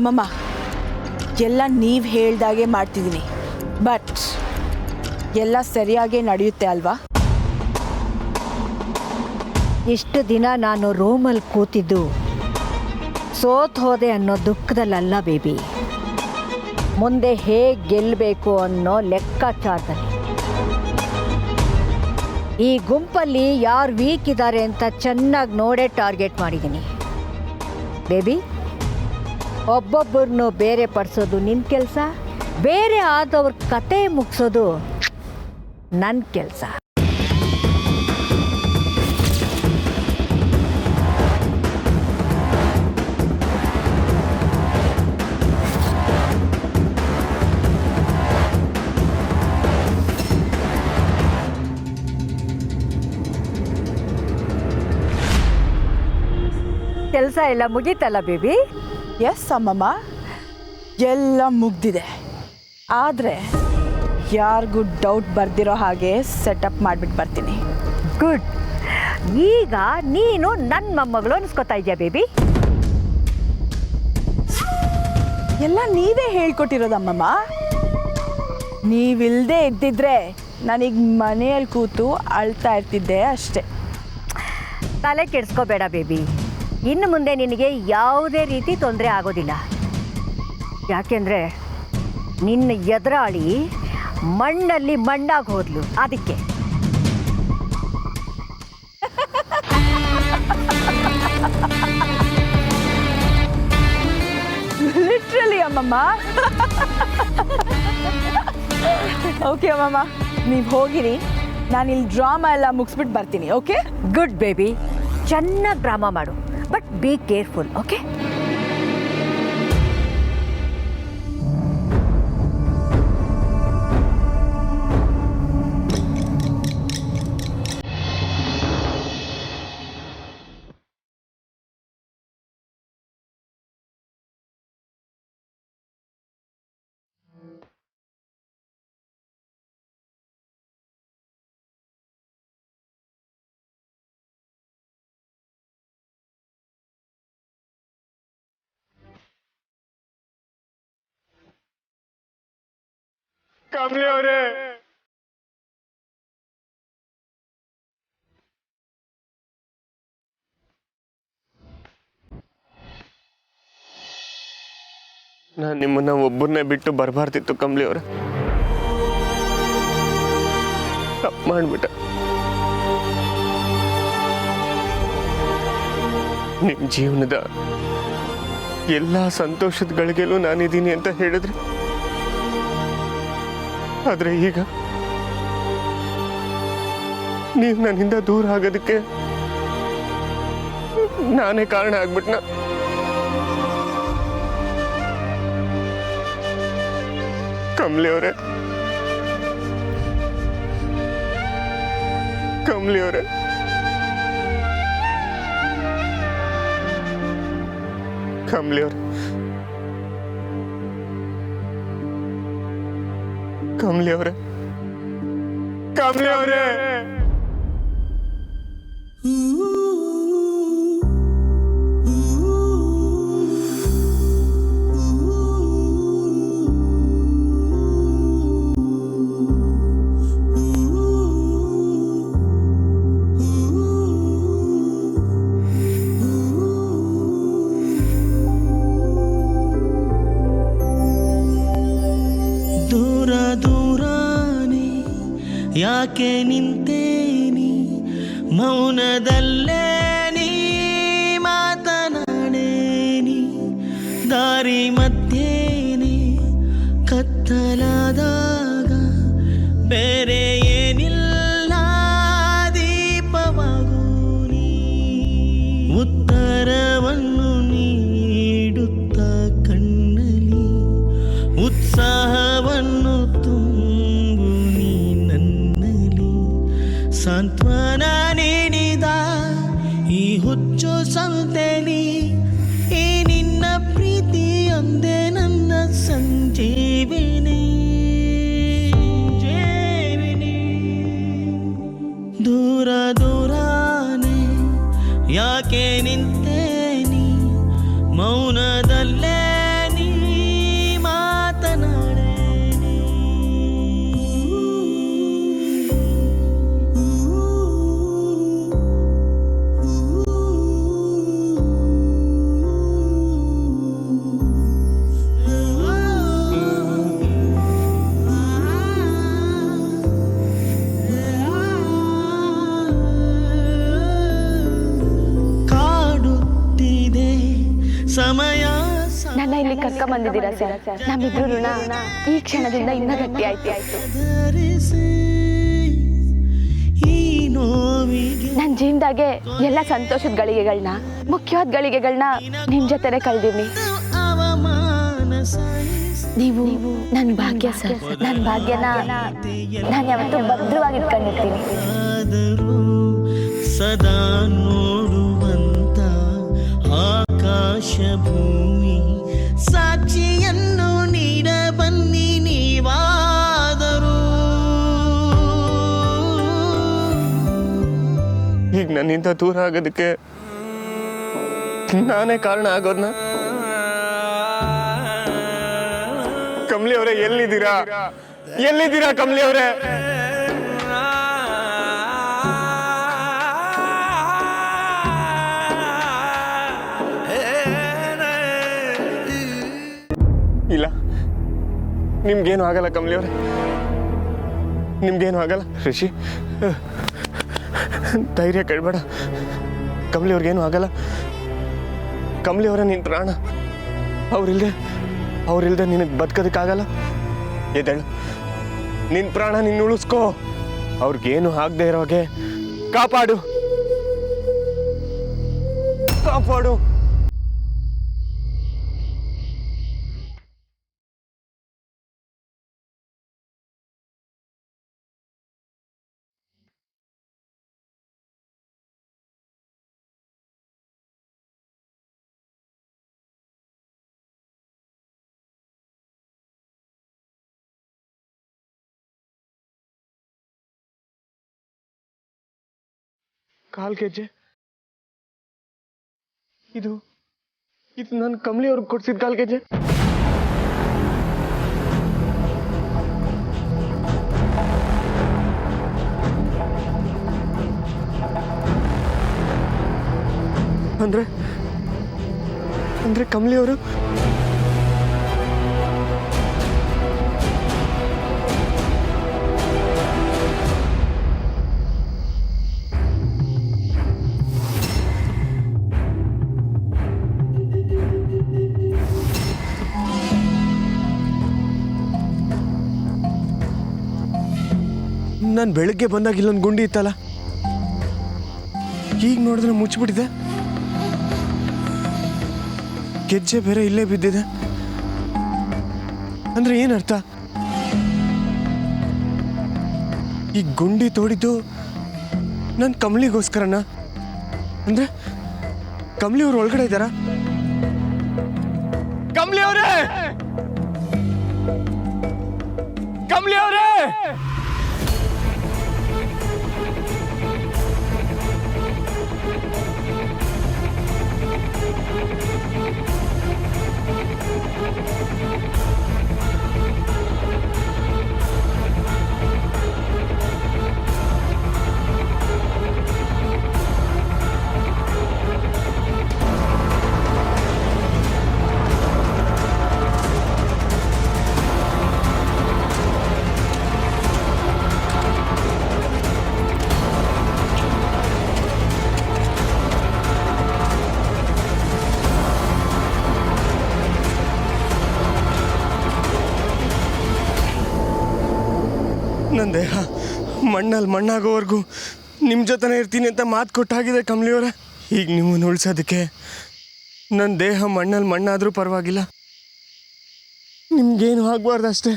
ಅಮ್ಮಮ್ಮ ಎಲ್ಲ ನೀವು ಹೇಳ್ದಾಗೆ ಮಾಡ್ತಿದ್ದೀನಿ, ಬಟ್ ಎಲ್ಲ ಸರಿಯಾಗೇ ನಡೆಯುತ್ತೆ ಅಲ್ವಾ? ಇಷ್ಟು ದಿನ ನಾನು ರೂಮಲ್ಲಿ ಕೂತಿದ್ದು ಸೋತ್ ಹೋದೆ ಅನ್ನೋ ದುಃಖದಲ್ಲ ಬೇಬಿ, ಮುಂದೆ ಹೇಗೆ ಗೆಲ್ಲಬೇಕು ಅನ್ನೋ ಲೆಕ್ಕಾಚಾರದಲ್ಲಿ. ಈ ಗುಂಪಲ್ಲಿ ಯಾರು ವೀಕ್ ಇದ್ದಾರೆ ಅಂತ ಚೆನ್ನಾಗಿ ನೋಡೇ ಟಾರ್ಗೆಟ್ ಮಾಡಿದ್ದೀನಿ ಬೇಬಿ. ಒಬ್ಬೊಬ್ಬರನ್ನು ಬೇರೆ ಪಡಿಸೋದು ನಿನ್ನ ಕೆಲಸ, ಬೇರೆ ಆದವ್ರ ಕತೆ ಮುಗಿಸೋದು ನನ್ನ ಕೆಲಸ. ಕೆಲಸ ಎಲ್ಲ ಮುಗೀತಲ್ಲ ಬೇಬಿ? ಎಸ್ ಅಮ್ಮಮ್ಮ, ಎಲ್ಲ ಮುಗ್ದಿದೆ. ಆದರೆ ಯಾರಿಗೂ ಡೌಟ್ ಬರ್ದಿರೋ ಹಾಗೆ ಸೆಟಪ್ ಮಾಡಿಬಿಟ್ಟು ಬರ್ತೀನಿ. ಗುಡ್. ಈಗ ನೀನು ನನ್ನ ಮೊಮ್ಮಗಳು ಅನಿಸ್ಕೊತಾ ಇದೆಯಾ ಬೇಬಿ? ಎಲ್ಲ ನೀವೇ ಹೇಳ್ಕೊಟ್ಟಿರೋದಮ್ಮಮ್ಮ. ನೀವಿಲ್ಲದೆ ಇದ್ದಿದ್ರೆ ನನಗೆ ಮನೆಯಲ್ಲಿ ಕೂತು ಅಳ್ತಾ ಇರ್ತಿದ್ದೆ ಅಷ್ಟೆ. ತಲೆ ಕೆಡಿಸ್ಕೋಬೇಡ ಬೇಬಿ, ಇನ್ನು ಮುಂದೆ ನಿನಗೆ ಯಾವುದೇ ರೀತಿ ತೊಂದರೆ ಆಗೋದಿಲ್ಲ. ಯಾಕೆಂದರೆ ನಿನ್ನ ಎದುರಾಳಿ ಮಣ್ಣಲ್ಲಿ ಮಣ್ಣಾಗಿ ಹೋದ್ಲು, ಅದಕ್ಕೆ. ಲಿಟ್ರಲಿ ಅಮ್ಮಮ್ಮ. ಓಕೆ ಅಮ್ಮಮ್ಮ, ನೀವು ಹೋಗಿರಿ, ನಾನಿಲ್ಲಿ ಡ್ರಾಮಾ ಎಲ್ಲ ಮುಗಿಸ್ಬಿಟ್ಟು ಬರ್ತೀನಿ. ಓಕೆ? ಗುಡ್ ಬೇಬಿ, ಚೆನ್ನಾಗಿ ಡ್ರಾಮಾ ಮಾಡು, but be careful. Okay? Kamali ಅವರೇ, ನಾನು ನಿಮ್ಮನ್ನ ಒಬ್ಬರನ್ನೇ ಬಿಟ್ಟು ಬರಬಾರ್ದಿತ್ತು ಕಮಲಿ ಅವರೇ. ತಪ್ಪು ಮಾಡ್ಬಿಟ್ಟ. ನಿಮ್ಮ ಜೀವನದ ಎಲ್ಲ ಸಂತೋಷದ ಗಳಿಗೆಲ್ಲೂ ನಾನಿದ್ದೀನಿ ಅಂತ ಹೇಳಿದ್ರೆ, ಆದ್ರೆ ಈಗ ನೀವು ನನ್ನಿಂದ ದೂರ ಆಗೋದಕ್ಕೆ ನಾನೇ ಕಾರಣ ಆಗ್ಬಿಟ್ನ. ಕಮಲಿ ಅವರೇ, ಕಮಲಿ ಅವರೇ, ಕಮಲಿ ಅವರೇ, ಕಮಲಿ ಅವರೇ, ಕಮಲಿ ಅವರೇ. ಯಾಕೆ ನಿಂತೇನಿ ಮೌನದಲ್ಲೇ ನೀ ಮಾತನಾಡೇನಿ, ದಾರಿ ಮಧ್ಯೇನೆ ಕತ್ತಲಾದಾಗ ಬೇರೆ ಏನಿಲ್ಲ ದೀಪವಾಗೂ ನೀ, ಉತ್ತರವನ್ನು ನೀಡುತ್ತ ಕಣ್ಣಲ್ಲಿ ಉತ್ಸಾಹವನ್ನು ಸಾಂತ್ವನ ನೀಡಿದ ಈ ಹುಚ್ಚು ಸಂತೆಲಿ, ಈ ನಿನ್ನ ಪ್ರೀತಿ ಒಂದೇ ನನ್ನ ಸಂಜೀವಿನಿ. ದೂರ ದೂರಾನೆ ಯಾಕೆ ನಿಂತೇನಿ ಮೌನದಲ್ಲೇ ಸಮಯ ನನ್ನ ಇಲ್ಲಿ ಕರ್ಕೊಂಬಂದಿದ್ದೀರಾ ಸರ್. ನಮ್ಮಿಬ್ರು ಋಣ ಈ ಕ್ಷಣದಿಂದ ಇನ್ನೂ ಗಟ್ಟಿ ಆಯ್ತು. ಧರಿಸಿ ಈ ನೋವಿಗೆ ನನ್ನ ಜೀವನದಾಗೆ ಎಲ್ಲ ಸಂತೋಷದ ಗಳಿಗೆಗಳನ್ನ, ಮುಖ್ಯವಾದ ಗಳಿಗೆಗಳನ್ನ ನಿಮ್ ಜೊತೆನೆ ಕಳ್ದೀವಿ. ಅವಮಾನ ಸಹಿಸಿ ನೀವು ನನ್ನ ಭಾಗ್ಯ ಸರ್. ನನ್ನ ಭಾಗ್ಯನ ನಾನು ಯಾವತ್ತೂ ಭದ್ರವಾಗಿ ಇಟ್ಕೊಂಡಿರ್ತೀನಿ. ಆದರೂ ಸದಾ ನೋಡುವಂತ ಆಕಾಶ ಭೂಮಿ ಸಾಕ್ಷಿಯನ್ನು ನೀಡ ಬನ್ನಿ ನೀವಾದರೂ. ಈಗ ನನ್ನಿಂದ ದೂರ ಆಗೋದಕ್ಕೆ ನಾನೇ ಕಾರಣ ಆಗೋದ್ನ. ಕಮಲಿ ಅವರೇ, ಎಲ್ಲಿದ್ದೀರಾ? ಕಮಲಿ ಅವರೇ? ಇಲ್ಲ, ನಿಮ್ಗೇನು ಆಗಲ್ಲ ಕಮಲಿ ಅವರೇ, ನಿಮ್ಗೇನು ಆಗಲ್ಲ. ರಿಷಿ, ಧೈರ್ಯ ಕಳ್ಬೇಡ. ಕಮಲಿ ಅವ್ರಿಗೇನು ಆಗಲ್ಲ. ಕಮಲಿ ಅವರ ನಿನ್ನ ಪ್ರಾಣ. ಅವ್ರಿಲ್ದೆ ನಿನಗೆ ಬದುಕೋದಕ್ಕಾಗಲ್ಲ. ಎದ್ದೇಳು, ನಿನ್ನ ಪ್ರಾಣ ನಿನ್ನ ಉಳಿಸ್ಕೋ. ಅವ್ರಿಗೇನು ಆಗದೆ ಇರೋಗೆ ಕಾಪಾಡು. ಕಾಲ್ ಗೆಜ್ಜೆ ಇದು ನಾನು ಕಮಲಿ ಅವ್ರಿಗೆ ಕೊಡ್ಸಿದ ಕಾಲ್ ಗೆಜ್ಜೆ. ಅಂದ್ರೆ ಕಮಲಿ ಅವರು ನಾನು ಬೆಳಗ್ಗೆ ಬಂದಾಗ ಇಲ್ಲೊಂದು ಗುಂಡಿ ಇತ್ತಲ್ಲ, ಈಗ ನೋಡಿದ್ರೆ ಮುಚ್ಚಿಬಿಟ್ಟಿದೆ. ಗೆಜ್ಜೆ ಬೇರೆ ಇಲ್ಲೇ ಬಿದ್ದಿದೆ. ಅಂದ್ರೆ ಏನರ್ಥ? ಈ ಗುಂಡಿ ತೋಡಿದ್ದು ನನ್ನ ಕಮಲಿಗೋಸ್ಕರನ? ಅಂದ್ರೆ ಕಮಲಿ ಅವ್ರು ಒಳಗಡೆ ಇದ್ದಾರಾ? ಕಮಲಿ ಅವರೇ! ಕಮಲಿ ಅವರೇ! ನನ್ನ ದೇಹ ಮಣ್ಣಾಗೋವರೆಗೂ ನಿಮ್ಮ ಜೊತೆನೇ ಇರ್ತೀನಿ ಅಂತ ಮಾತು ಕೊಟ್ಟಾಗಿದೆ ಕಮಲಿಯವರ. ಈಗ ನಿಮ್ಮನ್ನು ಉಳಿಸೋದಕ್ಕೆ ನನ್ನ ದೇಹ ಮಣ್ಣಾದರೂ ಪರವಾಗಿಲ್ಲ, ನಿಮ್ಗೇನು ಆಗಬಾರ್ದು ಅಷ್ಟೇ.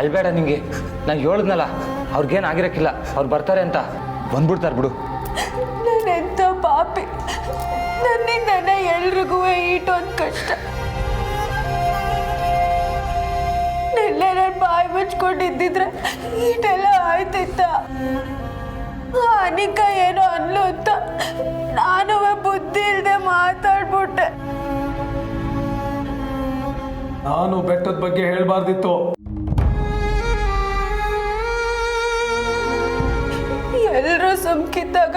ಅಳ್ಬೇಡ. ನಿಂಗೆ ನಾನು ಹೇಳಿದ್ನಲ್ಲ, ಅವ್ರಿಗೇನು ಆಗಿರಕ್ಕಿಲ್ಲ, ಅವ್ರು ಬರ್ತಾರೆ ಅಂತ. ಬಂದ್ಬಿಡ್ತಾರೆ ಬಿಡು. ನಾನೆಂಥ ಪಾಪಿ, ನನ್ನಿಂದನೇ ಎಲ್ರಿಗೂ ಈಟೊಂದು ಕಷ್ಟ. ನನ್ನ ಬಾಯಿ ಮುಚ್ಕೊಂಡಿದ್ದಿದ್ರೆ ಇದೆಲ್ಲ ಆಯ್ತಿತ್ತ. ಅನಿಕ ಏನೋ ಅನ್ಲು ಅಂತ ನಾನು ಬುದ್ಧಿ ಇಲ್ಲದೆ ಮಾತಾಡ್ಬಿಟ್ಟೆ. ನಾನು ಬೆಟ್ಟದ ಬಗ್ಗೆ ಹೇಳ್ಬಾರ್ದಿತ್ತು. ಎಲ್ಲರೂ ಸುಮ್ಕಿದ್ದಾಗ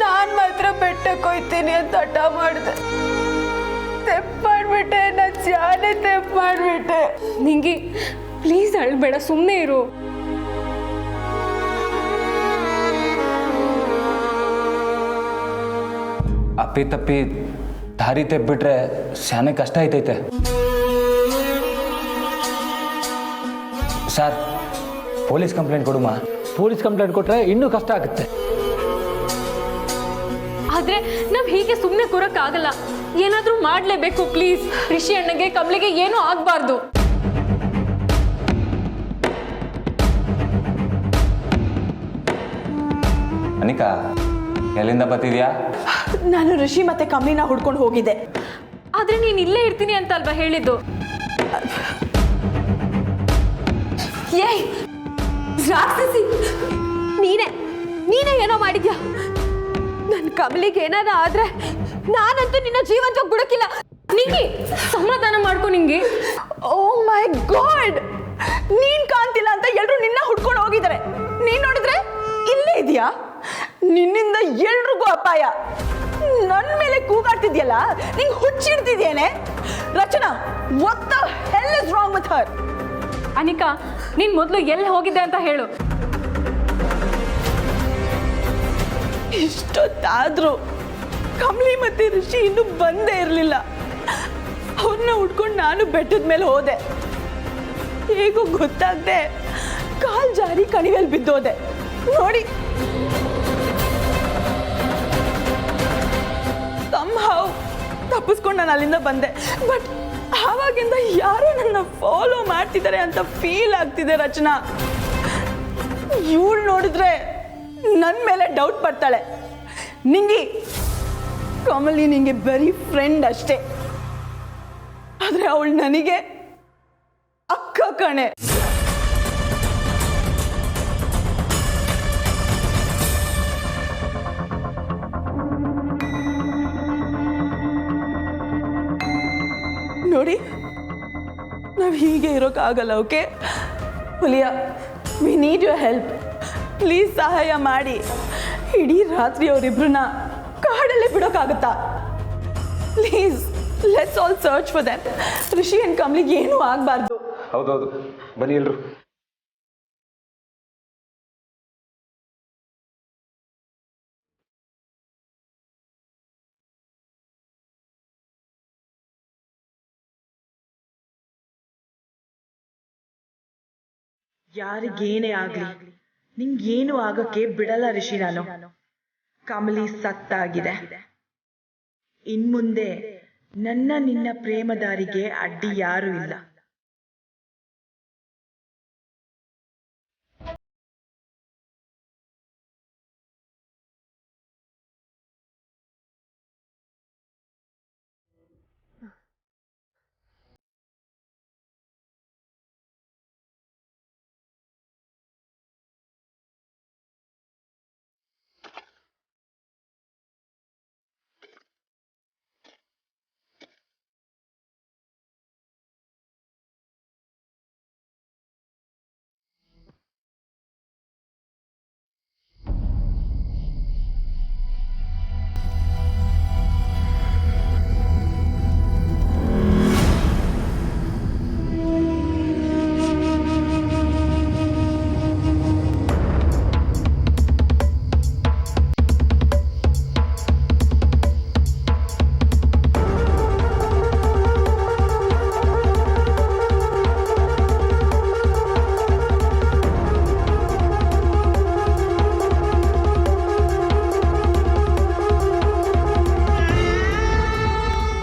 ನಾನ್ ಮಾತ್ರ ಬೆಟ್ಟಕ್ಕೆ ಹೋಯ್ತೀನಿ ಅಂತ ಹಠ ಮಾಡಿದೆ. ತೆಪ್ಪು ಮಾಡ್ಬಿಟ್ಟೆ, ನಾನು ಜಾನೆ ತೆಪ್ಪು ಮಾಡ್ಬಿಟ್ಟೆ. ನಿಂಗೆ ಪ್ಲೀಸ್ ಅಳ್ಬೇಡ, ಸುಮ್ಮನೆ ಇರು. ಅಪ್ಪಿ ತಪ್ಪಿ ದಾರಿ ತೆಪ್ಪಿಟ್ರೆ ಶಾನೆ ಕಷ್ಟ ಐತೈತೆ. ಸರ್, ಪೊಲೀಸ್ ಕಂಪ್ಲೇಂಟ್ ಕೊಡುಮಾ? ಪೊಲೀಸ್ ಕಂಪ್ಲೇಂಟ್ ಕೊಟ್ಟರೆ ಇನ್ನೂ ಕಷ್ಟ ಆಗುತ್ತೆ. ಆದ್ರೆ ನಾವ್ ಹೀಗೆ ಸುಮ್ಮನೆ ಕೂರಕ್ಕಾಗಲ್ಲ, ಏನಾದ್ರೂ ಮಾಡ್ಲೇಬೇಕು. ಪ್ಲೀಸ್, ರಿಷಿ ಅಣ್ಣಗೆ ಕಮಲಿಗೆ ಏನೂ ಆಗ್ಬಾರ್ದು. ಅನಿಕಾ, ಎಲ್ಲಿಂದ ಬರ್ತಿದ್ಯಾ? ನಾನು ರಿಷಿ ಮತ್ತೆ ಕಮಲಿನ ಹುಡ್ಕೊಂಡು ಹೋಗಿದ್ದೆ. ಆದ್ರೆ ನೀನ್ ಇಲ್ಲೇ ಇರ್ತೀನಿ ಅಂತ ಅಲ್ವಾ ಹೇಳಿದ್ದು? ಏಯ್ ರಾಕ್ಷಸಿ, ನೀನೇ ಏನೋ ಮಾಡಿದ್ಯಾ. ನನ್ನ ಕಮಲಿಗೆ ಏನಾರ ಆದ್ರೆ ನಾನಂತೂ ನಿನ್ನ ಜೀವಂತವಾಗಿ ಬಿಡಕ್ಕಿಲ್ಲ. ನಿಂಗೆ ಸಮಾಧಾನ ಮಾಡ್ಕೊ. ನಿಂಗೆ ಓ ಮೈ ಗಾಡ್, ನೀನ್ ಕಾಣ್ತಿಲ್ಲ ಅಂತ ಎಲ್ರು ನಿನ್ನ ಹುಡ್ಕೊಂಡು ಹೋಗಿದ್ದಾರೆ. ನೀನ್ ನೋಡಿದ್ರೆ ಇಲ್ಲೇ ಇದೆಯಾ? ನಿನ್ನಿಂದ ಎಲ್ರಿಗೂ ಅಪಾಯ. ನನ್ನ ಮೇಲೆ ಕೂಗಾಡ್ತಿದ್ಯಲ್ಲ, ನಿಂಗೆ ಹುಚ್ಚಿಡ್ತಿದ್ಯೇನೆ? ರಚನಾ, what the hell is wrong with her? Anika, ನೀನ್ ಮೊದಲು ಎಲ್ಲಿ ಹೋಗಿದ್ದೆ ಅಂತ ಹೇಳು. ಇಷ್ಟೊತ್ತಾದ್ರೂ ಕಮಲಿ ಮತ್ತೆ ರಿಷಿ ಇನ್ನೂ ಬಂದೇ ಇರಲಿಲ್ಲ. ಅವ್ರನ್ನ ಹುಡ್ಕೊಂಡು ನಾನು ಬೆಟ್ಟದ ಮೇಲೆ ಹೋದೆ. ಹೇಗೂ ಗೊತ್ತಾಗದೆ ಕಾಲ್ ಜಾರಿ ಕಣಿವೆಯಲ್ಲಿ ಬಿದ್ದೋದೆ. ನೋಡಿ, somehow ತಪ್ಪಿಸ್ಕೊಂಡು ನಾನು ಅಲ್ಲಿಂದ ಬಂದೆ. ಬಟ್ ಆವಾಗಿಂದ ಯಾರೋ ನನ್ನ ಫಾಲೋ ಮಾಡ್ತಿದ್ದಾರೆ ಅಂತ ಫೀಲ್ ಆಗ್ತಿದೆ. ರಚನಾ, ಇವಳು ನೋಡಿದ್ರೆ ನನ್ನ ಮೇಲೆ ಡೌಟ್ ಪಡ್ತಾಳೆ. ನಿಂಗೆ ಕಮಲಿ ನಿಂಗೆ ಬರೀ ಫ್ರೆಂಡ್ ಅಷ್ಟೇ, ಆದ್ರೆ ಅವಳು ನನಗೆ ಅಕ್ಕ ಕಣೆ. ನೋಡಿ, ನಾವು ಹೀಗೆ ಇರೋಕ್ಕಾಗಲ್ಲ. Okay Huliya, we need your help. Please ಸಹಾಯ ಮಾಡಿ. ಇಡೀ ರಾತ್ರಿ ಅವರಿಬ್ರನ್ನ ಕಾಡಲ್ಲೇ ಬಿಡೋಕ್ಕಾಗತ್ತಾ? Please, let's all search for them. Rishi and ಕಮಲಿಗೆ ಏನೂ ಆಗಬಾರ್ದು. ಹೌದೌದು, ಬನ್ನಿ ಎಲ್ರು. ಯಾರಿಗೇನೇ ಆಗ್ಲಿ ನಿಂಗೇನು ಆಗಕ್ಕೆ ಬಿಡಲ್ಲ ರಿಷಿ. ನಾನು ಕಮಲಿ ಸತ್ತಾಗಿದೆ. ಇನ್ಮುಂದೆ ನನ್ನ ನಿನ್ನ ಪ್ರೇಮದಾರಿಗೆ ಅಡ್ಡಿ ಯಾರೂ ಇಲ್ಲ.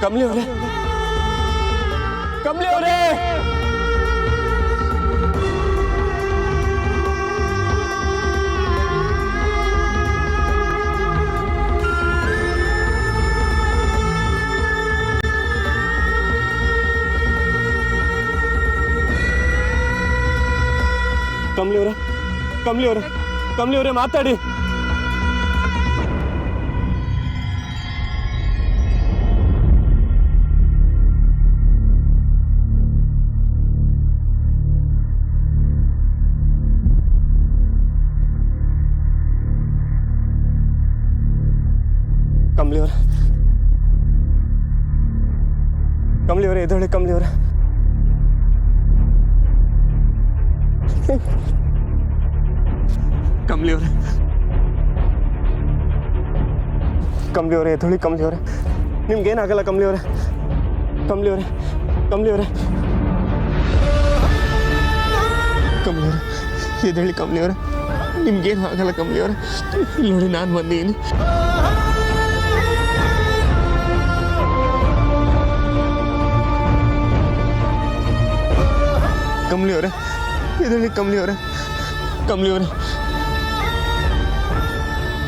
ಕಮಲಿ ಅವರೇ, ಕಮಲಿ ಅವರೇ, ಕಮಲಿ ಅವರೇ, ಕಮಲಿ ಅವರೇ, ಕಮಲಿ ಅವರೇ ಮಾತಾಡಿ. ಕಮಲಿ ಅವರೇ, ಕಮಲಿ ಅವರೇ ಎದ್ದೇಳಿ. ಕಮಲಿ ಅವರೇ, ಕಮಲಿ ಅವರೇ, ಕಮಲಿ ಅವರೇ ಎದ್ದೇಳಿ. ಕಮಲಿ ಅವರೇ, ನಿಮ್ಗೇನಾಗಲ್ಲ. ಕಮಲಿ ಅವರೇ, ಕಮಲಿ ಅವರೇ, ಕಮಲಿ ಅವರೇ, ಕಮಲಿ ಅವರೇ ಎದ್ದೇಳಿ. ಕಮಲಿ ಅವರೇ, ನಿಮ್ಗೇನು ಆಗಲ್ಲ. ಕಮಲಿ ಅವರೇ, ಇಲ್ಲಿ ನೋಡಿ ನಾನು ಬಂದೀನಿ. ಕಮಲಿ ಅವರೇ ಎದ್ದೇಳಿ. ಕಮಲಿ ಅವರೇ, ಕಮಲಿ ಅವರೇ,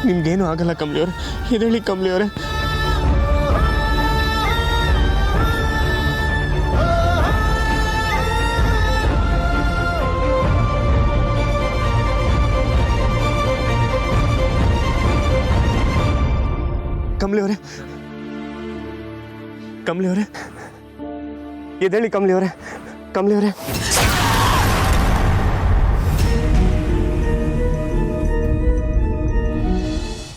ನಿಮ್ಗೇನು ಆಗಲ್ಲ. ಕಮಲಿ ಅವರೇ ಎದ್ದೇಳಿ. ಕಮಲಿ ಅವರೇ, ಕಮಲಿ ಅವರೇ, ಕಮಲಿ ಅವರೇ ಎದ್ದೇಳಿ. ಕಮಲಿ ಅವರೇ, ಕಮಲಿ ಅವರೇ.